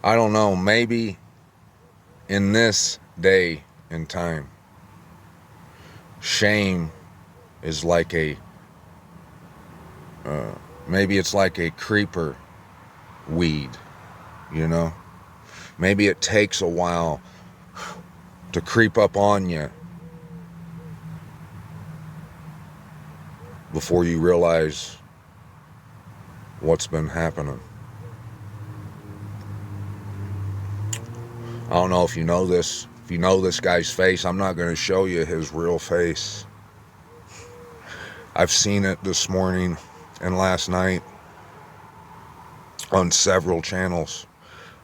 I don't know, maybe in this day and time, shame is like maybe it's like a creeper weed, you know? Maybe it takes a while to creep up on you before you realize what's been happening. I don't know if you know this. If you know this guy's face, I'm not going to show you his real face. I've seen it this morning and last night on several channels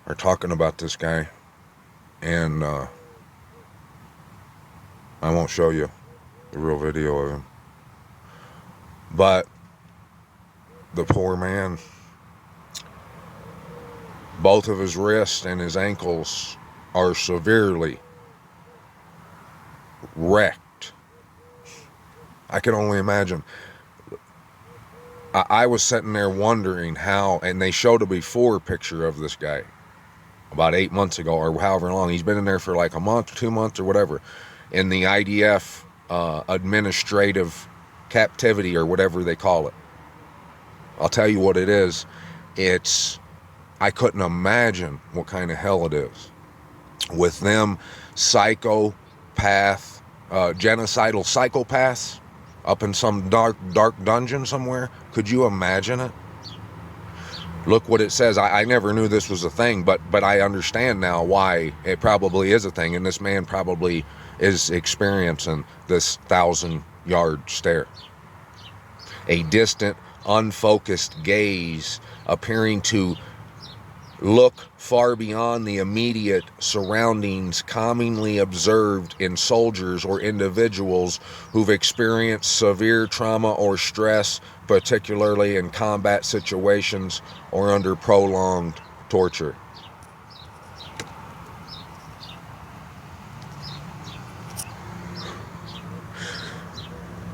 are talking about this guy, and I won't show you the real video of him. But the poor man, both of his wrists and his ankles are severely wrecked. I can only imagine. I was sitting there wondering how, and they showed a before picture of this guy about 8 months ago or however long. He's been in there for like a month or 2 months or whatever in the IDF administrative captivity or whatever they call it. I'll tell you what it is. I couldn't imagine what kind of hell it is. With them psychopath, genocidal psychopaths up in some dark dungeon somewhere. Could you imagine it? Look what it says. I never knew this was a thing, but I understand now why it probably is a thing, and this man probably is experiencing this 1,000-yard stare. A distant, unfocused gaze appearing to look far beyond the immediate surroundings commonly observed in soldiers or individuals who've experienced severe trauma or stress, particularly in combat situations or under prolonged torture.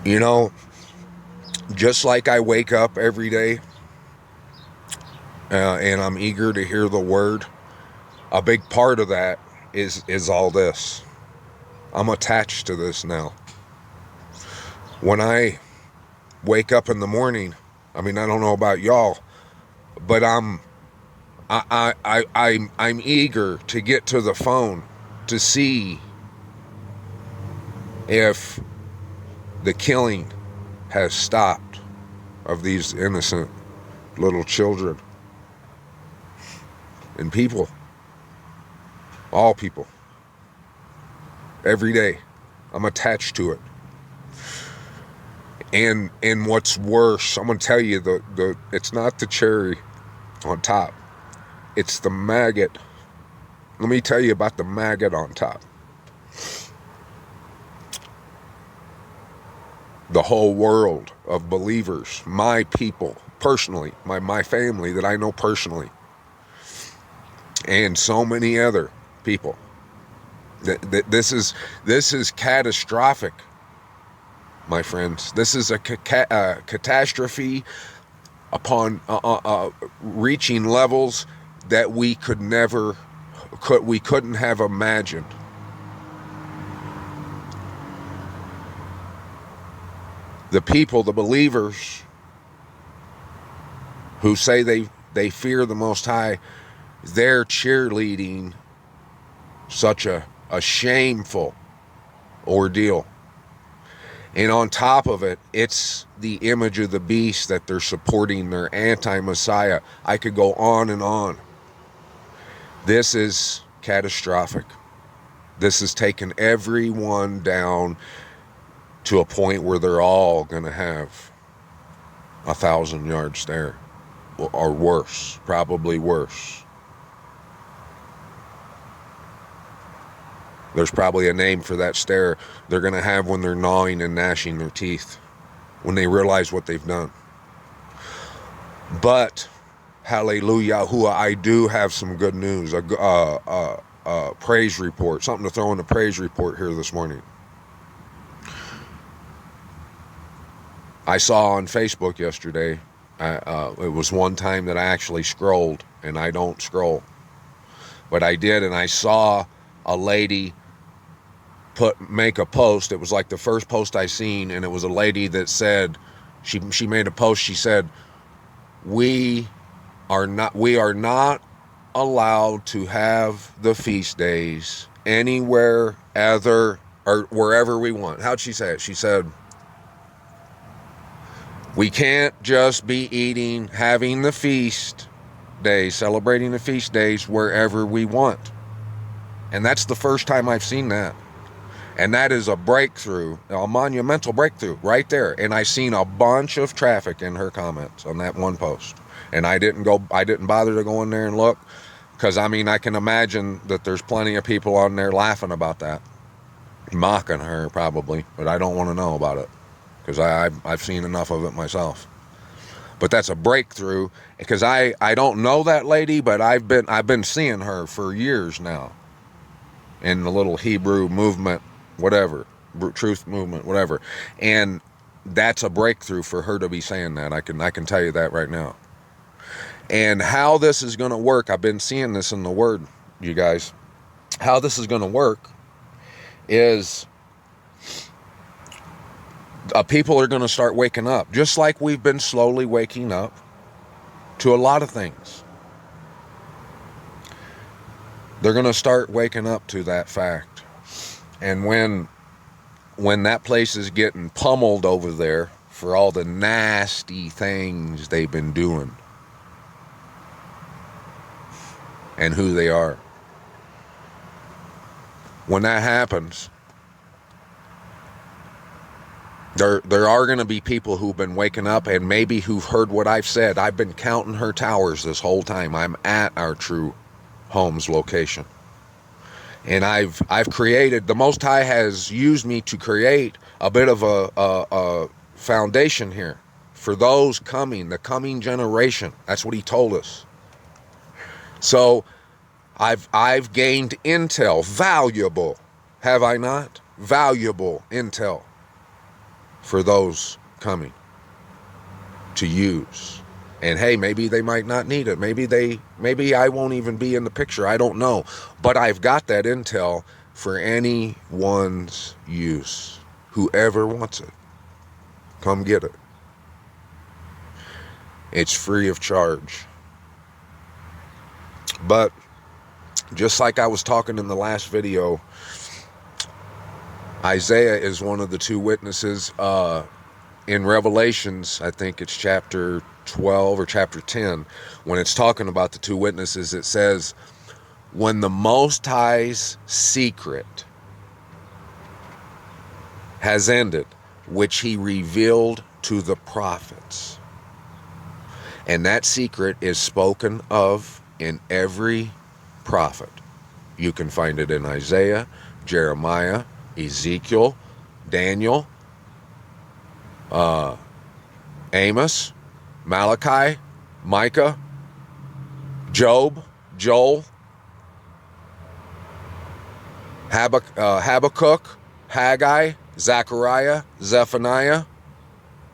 You know, just like I wake up every day and I'm eager to hear the word, a big part of that is all this. I'm attached to this now. When I wake up in the morning, I mean, I don't know about y'all, but I'm eager to get to the phone to see if the killing has stopped of these innocent little children and people, all people. Every day, I'm attached to it. And what's worse, I'm gonna tell you, the it's not the cherry on top, it's the maggot. Let me tell you about the maggot on top. The whole world of believers, my people, personally, my family that I know personally, and so many other people. This is catastrophic, my friends. This is a catastrophe upon reaching levels that we couldn't have imagined. The people, the believers who say they fear the Most High, they're cheerleading such a shameful ordeal. And on top of it, it's the image of the beast that they're supporting, their anti-Messiah. I could go on and on. This is catastrophic. This has taken everyone down to a point where they're all going to have 1,000-yard stare, or worse, probably worse. There's probably a name for that stare they're going to have when they're gnawing and gnashing their teeth, when they realize what they've done. But, hallelujah, I do have some good news, a praise report, something to throw in the praise report here this morning. I saw on Facebook yesterday, it was one time that I actually scrolled, and I don't scroll. But I did, and I saw a lady make a post. It was like the first post I seen, and it was a lady that said, she made a post. She said, we are not allowed to have the feast days anywhere other or wherever we want. How'd she say it? She said, we can't just be having the feast days, celebrating the feast days wherever we want. And that's the first time I've seen that. And that is a breakthrough, a monumental breakthrough right there. And I seen a bunch of traffic in her comments on that one post. And I didn't bother to go in there and look, because I mean, I can imagine that there's plenty of people on there laughing about that, mocking her probably, but I don't want to know about it, because I've seen enough of it myself. But that's a breakthrough, because I don't know that lady, but I've been seeing her for years now in the little Hebrew movement, whatever, truth movement, whatever. And that's a breakthrough for her to be saying that. I can tell you that right now. And how this is going to work, I've been seeing this in the Word, you guys. How this is going to work is people are going to start waking up, just like we've been slowly waking up to a lot of things. They're going to start waking up to that fact. And when that place is getting pummeled over there for all the nasty things they've been doing and who they are, when that happens, there are going to be people who've been waking up, and maybe who've heard what I've said. I've been counting her towers this whole time. I'm at our True Homes location. And I've created, the Most High has used me to create a bit of a foundation here for those coming, the coming generation. That's what he told us. So I've gained intel, valuable, have I not? Valuable intel for those coming to use. And hey, maybe they might not need it. Maybe I won't even be in the picture. I don't know. But I've got that intel for anyone's use. Whoever wants it, come get it. It's free of charge. But just like I was talking in the last video, Isaiah is one of the two witnesses in Revelations. I think it's chapter 12 or chapter 10. When it's talking about the two witnesses, it says, when the Most High's secret has ended, which he revealed to the prophets. And that secret is spoken of in every prophet. You can find it in Isaiah, Jeremiah, Ezekiel, Daniel, Amos, Malachi, Micah, Job, Joel, Habakkuk, Haggai, Zechariah, Zephaniah,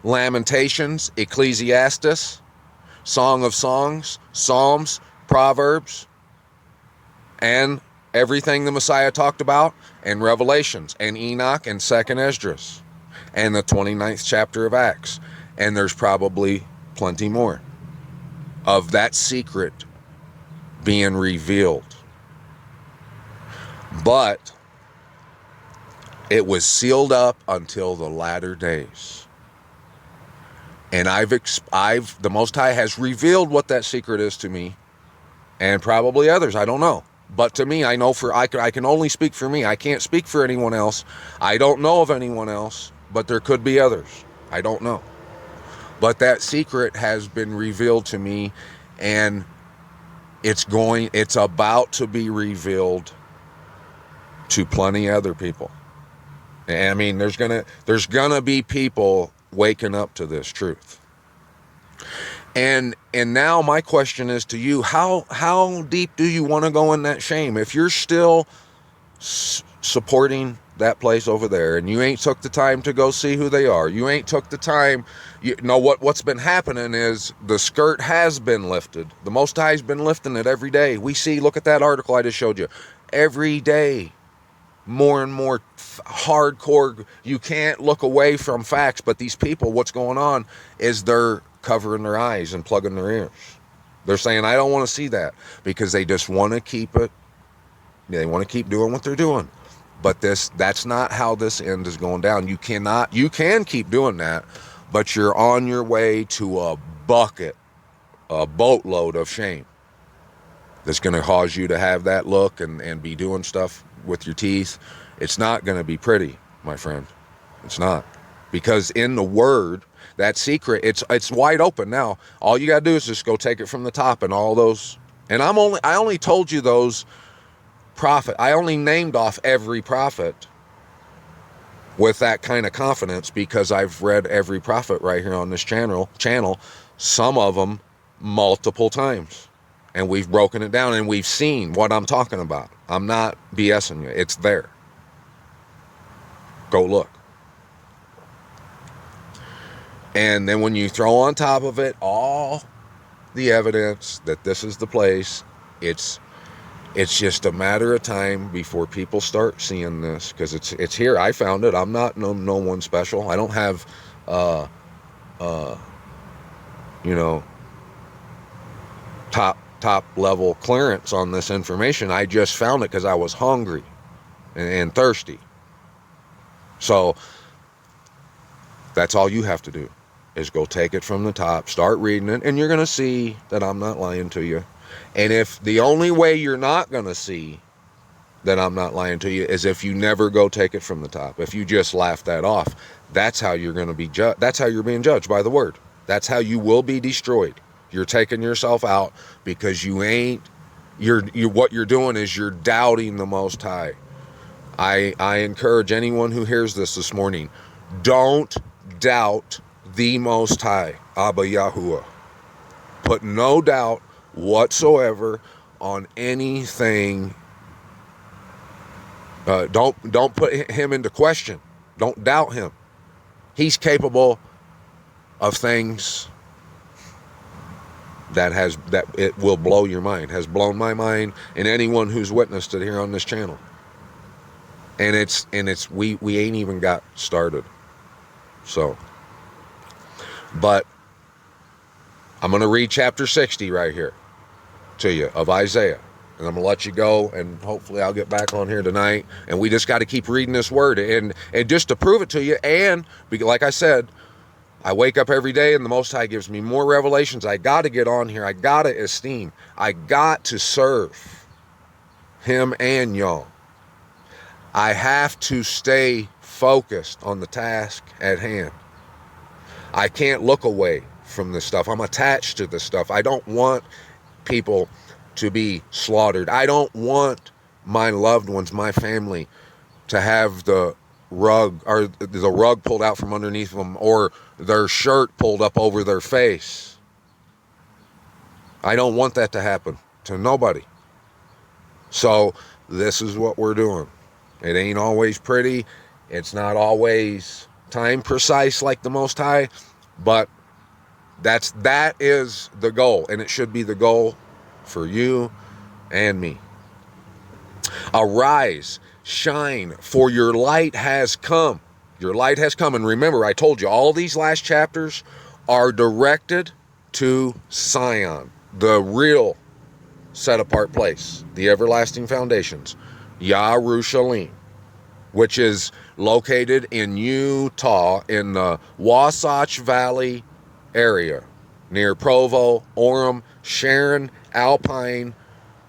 Lamentations, Ecclesiastes, Song of Songs, Psalms, Proverbs, and everything the Messiah talked about, and Revelations, and Enoch, and 2nd Esdras, and the 29th chapter of Acts. And there's probably plenty more of that secret being revealed. But it was sealed up until the latter days. And the Most High has revealed what that secret is to me, and probably others, I don't know. But to me, I know I can only speak for me. I can't speak for anyone else. I don't know of anyone else, but there could be others. I don't know. But that secret has been revealed to me, and it's about to be revealed to plenty other people. And I mean, there's gonna be people waking up to this truth. And now my question is to you, how deep do you want to go in that shame? If you're still supporting that place over there, and you ain't took the time to go see who they are. You ain't took the time. You know what's been happening is the skirt has been lifted. The Most High's been lifting it every day. We see, look at that article I just showed you. Every day, more and more hardcore. You can't look away from facts, but these people, what's going on is they're covering their eyes and plugging their ears. They're saying, I don't want to see that, because they just want to keep it. They want to keep doing what they're doing. But that's not how this end is going down. You can keep doing that, but you're on your way to a boatload of shame that's going to cause you to have that look and be doing stuff with your teeth. It's not going to be pretty, my friend. It's not. Because in the Word, that secret, it's wide open now. All you got to do is just go take it from the top, and all those. And I only told you those prophet. I only named off every prophet with that kind of confidence, because I've read every prophet right here on this channel, some of them multiple times. And we've broken it down, and we've seen what I'm talking about. I'm not BSing you. It's there. Go look. And then when you throw on top of it all the evidence that this is the place, it's just a matter of time before people start seeing this, because it's here. I found it. I'm not no one special. I don't have top level clearance on this information. I just found it because I was hungry and thirsty. So that's all you have to do, is go take it from the top, start reading it, and you're going to see that I'm not lying to you. And if the only way you're not going to see that I'm not lying to you is if you never go take it from the top, if you just laugh that off, that's how you're going to be judged. That's how you're being judged by the Word. That's how you will be destroyed. You're taking yourself out, because what you're doing is you're doubting the Most High. I encourage anyone who hears this morning, don't doubt the Most High, Abba Yahuwah. Put no doubt whatsoever on anything. Don't put him into question. Don't doubt him. He's capable of things that it will blow your mind, has blown my mind, and anyone who's witnessed it here on this channel. And we ain't even got started. So, but I'm going to read chapter 60 right here to you of Isaiah, and I'm going to let you go, and hopefully I'll get back on here tonight, and we just got to keep reading this Word, and just to prove it to you, and like I said, I wake up every day and the Most High gives me more revelations. I got to get on here. I got to esteem. I got to serve him and y'all. I have to stay focused on the task at hand. I can't look away from this stuff. I'm attached to this stuff. I don't want people to be slaughtered. I don't want my loved ones, my family, to have the rug pulled out from underneath them, or their shirt pulled up over their face. I don't want that to happen to nobody. So this is what we're doing. It ain't always pretty. It's not always time precise like the Most High, but that is the goal, and it should be the goal for you and me. Arise, shine, for your light has come. Your light has come. And remember, I told you, all these last chapters are directed to Zion, the real set-apart place, the everlasting foundations, Yerushalayim, which is located in Utah, in the Wasatch Valley area, near Provo, Orem, Sharon, Alpine,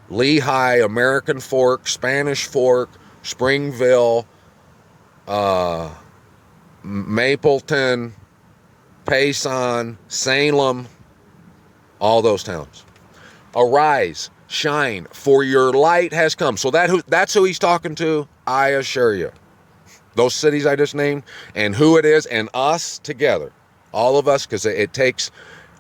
Lehigh, American Fork, Spanish Fork, Springville, Mapleton, Payson, Salem, all those towns. Arise, shine, for your light has come. So that's who he's talking to, I assure you. Those cities I just named, and who it is, and us together. All of us, because it takes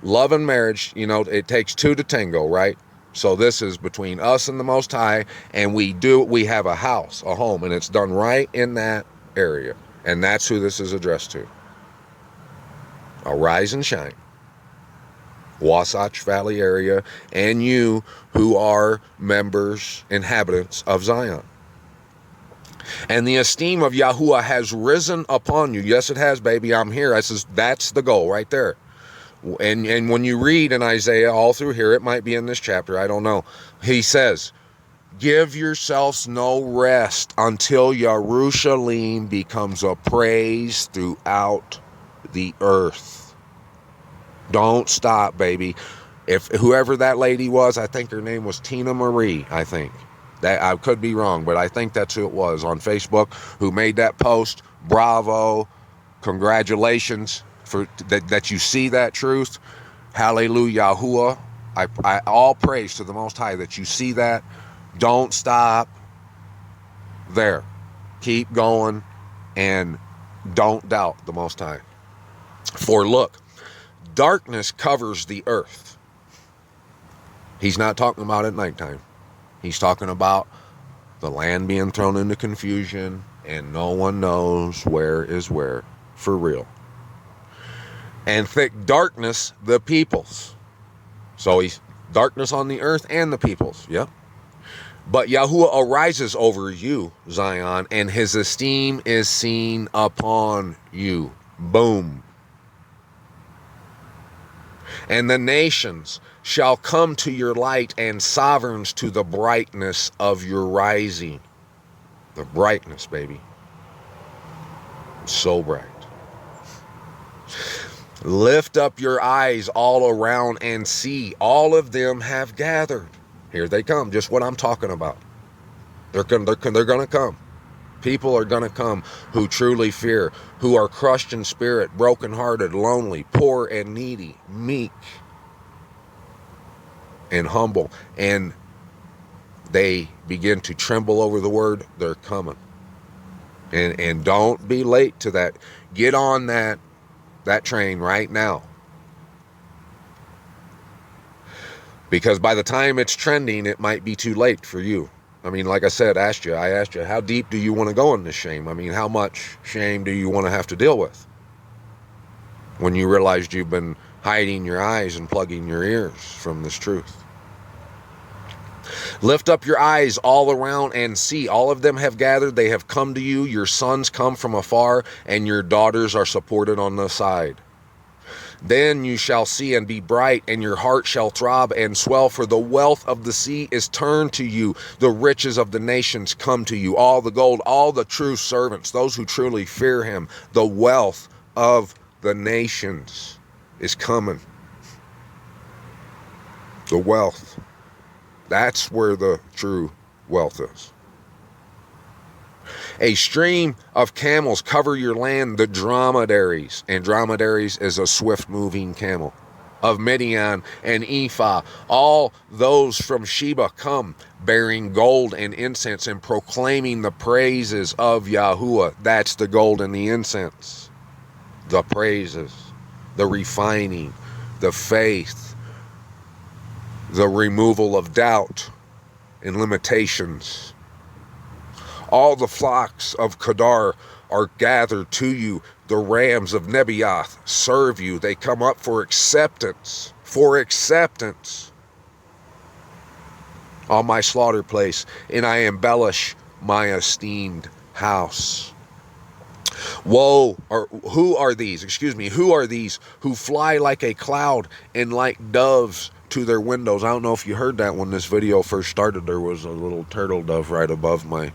love and marriage, it takes two to tango, right? So this is between us and the Most High, and we have a house, a home, and it's done right in that area. And that's who this is addressed to. Arise and shine. Wasatch Valley area, and you who are members, inhabitants of Zion. And the esteem of Yahuwah has risen upon you. Yes, it has, baby. I'm here. I says, that's the goal right there. And when you read in Isaiah all through here, it might be in this chapter, I don't know. He says, give yourselves no rest until Yerushalayim becomes a praise throughout the earth. Don't stop, baby. If whoever that lady was, I think her name was Tina Marie, I think. That I could be wrong, but I think that's who it was on Facebook who made that post. Bravo. Congratulations for that you see that truth. Hallelujah, Yahuwah. I all praise to the Most High that you see that. Don't stop there. Keep going and don't doubt the Most High. For look, darkness covers the earth. He's not talking about at nighttime. He's talking about the land being thrown into confusion and no one knows where is where for real. And thick darkness the peoples. So he's darkness on the earth and the peoples. Yep. But Yahuwah arises over you, Zion, and his esteem is seen upon you. Boom. And the nations shall come to your light, and sovereigns to the brightness of your rising. The brightness, baby. It's so bright. Lift up your eyes all around and see. All of them have gathered. Here they come. Just what I'm talking about. They're going to come. People are going to come who truly fear, who are crushed in spirit, brokenhearted, lonely, poor and needy, meek and humble, and they begin to tremble over the word. They're coming. And don't be late to that. Get on that train right now. Because by the time it's trending, it might be too late for you. I mean, like I said, I asked you, how deep do you want to go in this shame? I mean, how much shame do you want to have to deal with? When you realized you've been hiding your eyes and plugging your ears from this truth. Lift up your eyes all around and see. All of them have gathered. They have come to you. Your sons come from afar, and your daughters are supported on the side. Then you shall see and be bright, and your heart shall throb and swell, for the wealth of the sea is turned to you. The riches of the nations come to you. All the gold, all the true servants, those who truly fear him. The wealth of the nations is coming. The wealth. That's where the true wealth is. A stream of camels cover your land, the dromedaries. And dromedaries is a swift-moving camel. Of Midian and Ephah, all those from Sheba come, bearing gold and incense and proclaiming the praises of Yahuwah. That's the gold and the incense. The praises, the refining, the faith, the removal of doubt and limitations. All the flocks of Kedar are gathered to you. The rams of Nebaioth serve you. They come up for acceptance. For acceptance. On my slaughter place, and I embellish my esteemed house. Woe, or who are these? Excuse me, who are these who fly like a cloud and like doves to their windows? I don't know if you heard that when this video first started. There was a little turtle dove right above my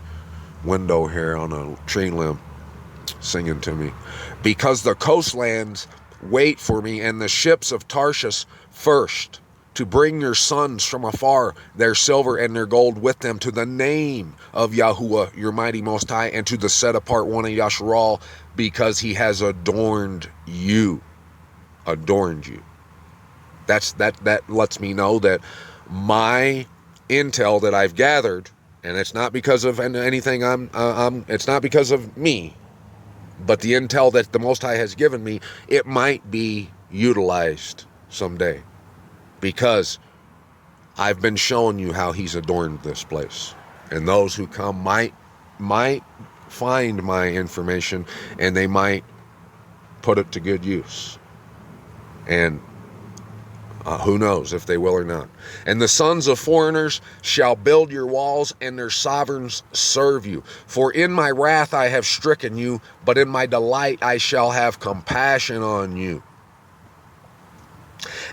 window here on a tree limb singing to me. Because the coastlands wait for me, and the ships of Tarshish first, to bring your sons from afar, their silver and their gold with them, to the name of Yahuwah, your mighty Most High, and to the set apart one of Yasharal, because he has adorned you. Adorned you. That lets me know that my intel that I've gathered, and it's not because of anything it's not because of me, but the intel that the Most High has given me, it might be utilized someday. Because I've been showing you how he's adorned this place. And those who come might find my information, and they might put it to good use. And who knows if they will or not. And the sons of foreigners shall build your walls, and their sovereigns serve you. For in my wrath I have stricken you, but in my delight I shall have compassion on you.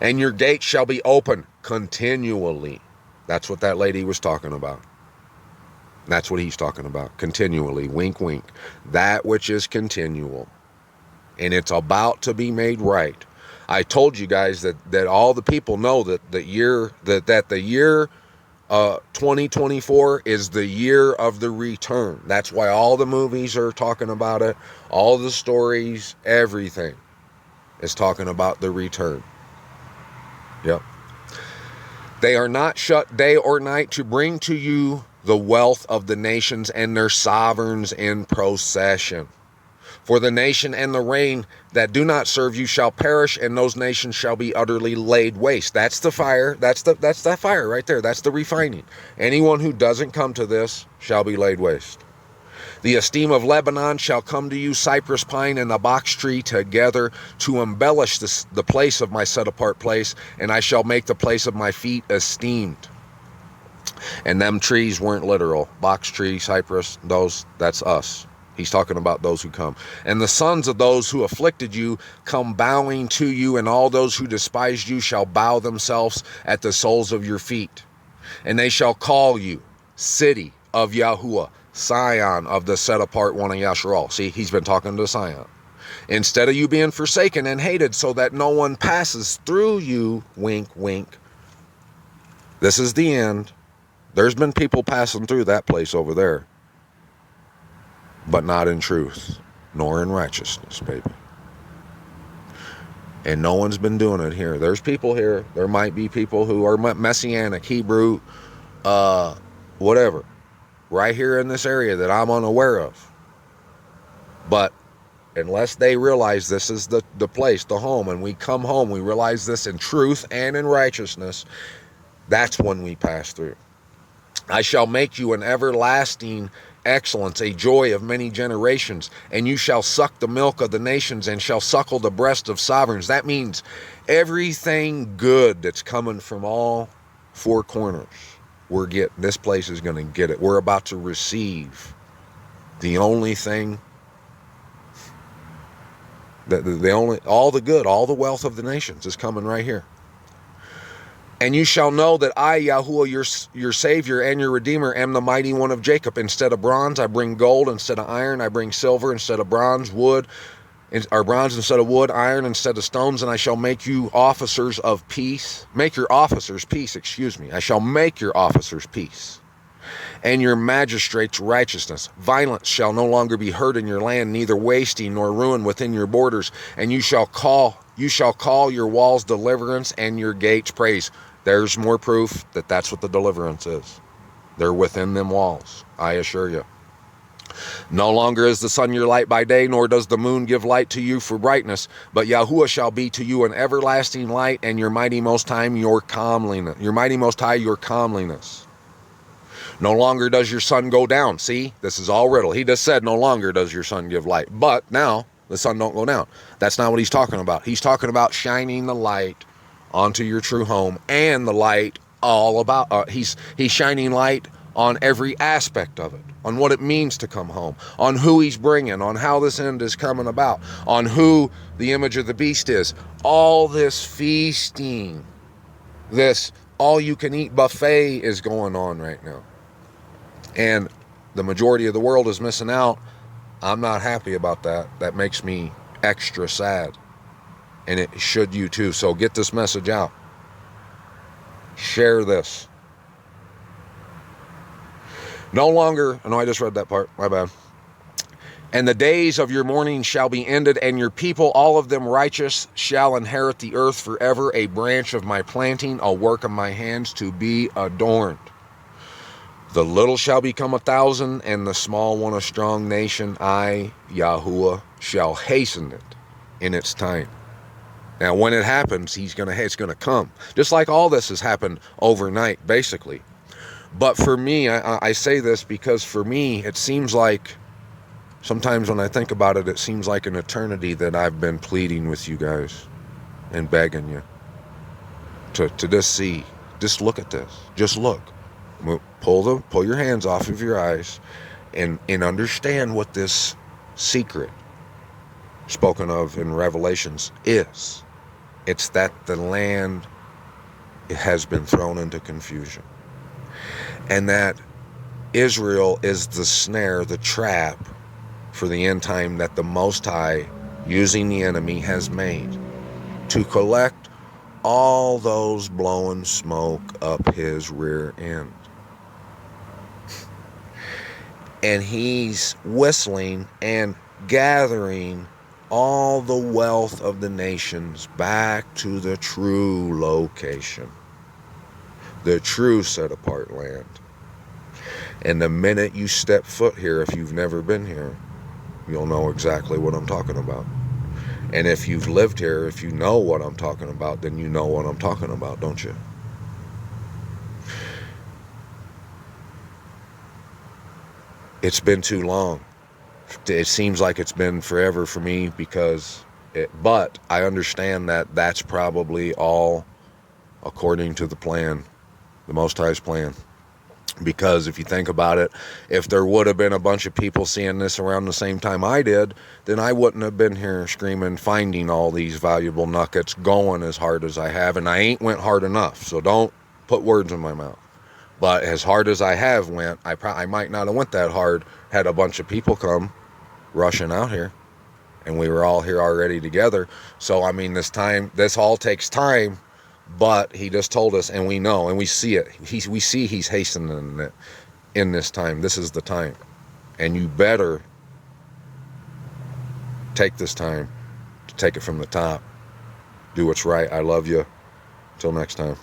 And your gates shall be open continually. That's what that lady was talking about. That's what he's talking about. Continually. Wink, wink. That which is continual. And it's about to be made right. I told you guys that all the people know that the year 2024 is the year of the return. That's why all the movies are talking about it. All the stories, everything is talking about the return. Yep. They are not shut day or night to bring to you the wealth of the nations and their sovereigns in procession. For the nation and the reign that do not serve you shall perish, and those nations shall be utterly laid waste. That's the fire. That's that fire right there. That's the refining. Anyone who doesn't come to this shall be laid waste. The esteem of Lebanon shall come to you, cypress pine and the box tree together, to embellish the place of my set apart place, and I shall make the place of my feet esteemed. And them trees weren't literal. Box tree, cypress, that's us. He's talking about those who come. And the sons of those who afflicted you come bowing to you, and all those who despised you shall bow themselves at the soles of your feet. And they shall call you city of Yahuwah, Sion of the set apart one of Yasharal. See, he's been talking to Sion. Instead of you being forsaken and hated, so that no one passes through you, wink, wink. This is the end. There's been people passing through that place over there, but not in truth, nor in righteousness, baby. And no one's been doing it here. There's people here. There might be people who are Messianic, Hebrew, whatever, right here in this area that I'm unaware of. But unless they realize this is the place, the home, and we come home, we realize this in truth and in righteousness, that's when we pass through. I shall make you an everlasting excellence, a joy of many generations, and you shall suck the milk of the nations and shall suckle the breast of sovereigns. That means everything good that's coming from all four corners, this place is going to get it. We're about to receive the only thing, all the good, all the wealth of the nations is coming right here. And you shall know that I, Yahuwah, your Savior and your Redeemer, am the mighty one of Jacob. Instead of bronze, I bring gold. Instead of iron, I bring silver. Instead of bronze, wood. Or bronze instead of wood, iron instead of stones. And I shall make you officers of peace. Make your officers peace, I shall make your officers peace. And your magistrates righteousness. Violence shall no longer be heard in your land, neither wasting nor ruin within your borders. And you shall call your walls deliverance and your gates praise. There's more proof that that's what the deliverance is. They're within them walls, I assure you. No longer is the sun your light by day, nor does the moon give light to you for brightness, but Yahuwah shall be to you an everlasting light, and your mighty most high your comeliness. No longer does your sun go down. See, this is all riddle. He just said no longer does your sun give light, but now the sun don't go down. That's not what he's talking about. He's talking about shining the light onto your true home, and the light all about he's shining light on every aspect of it, on what it means to come home, on who he's bringing, on how this end is coming about, on who the image of the beast is. All this feasting, this all you can eat buffet is going on right now, and the majority of the world is missing out. I'm not happy about that. That makes me extra sad. And it should you too. So get this message out. Share this. No longer, I just read that part, my bad. And the days of your mourning shall be ended, and your people, all of them righteous, shall inherit the earth forever, a branch of my planting, a work of my hands to be adorned. The little shall become 1,000, and the small one a strong nation. I, Yahuwah, shall hasten it in its time. Now, when it happens, it's gonna come. Just like all this has happened overnight, basically. But for me, I say this because for me, it seems like sometimes when I think about it, it seems like an eternity that I've been pleading with you guys and begging you to just see, just look at this, just look, pull your hands off of your eyes, and understand what this secret spoken of in Revelations is. It's that the land has been thrown into confusion, and that Israel is the snare, the trap for the end time that the Most High, using the enemy, has made to collect all those blowing smoke up his rear end. And he's whistling and gathering all the wealth of the nations back to the true location, the true set-apart land. And the minute you step foot here, if you've never been here, you'll know exactly what I'm talking about. And if you've lived here, if you know what I'm talking about, then you know what I'm talking about, don't you? It's been too long. It seems like it's been forever for me but I understand that that's probably all according to the plan, the Most High's plan. Because if you think about it, if there would have been a bunch of people seeing this around the same time I did, then I wouldn't have been here screaming, finding all these valuable nuggets, going as hard as I have. And I ain't went hard enough, so don't put words in my mouth. But as hard as I have went, I might not have went that hard had a bunch of people come rushing out here, and we were all here already together. So I mean, this all takes time, but he just told us, and we know, and we see it. We see he's hastening it in this time. This is the time, and you better take this time to take it from the top. Do what's right. I love you. Till next time.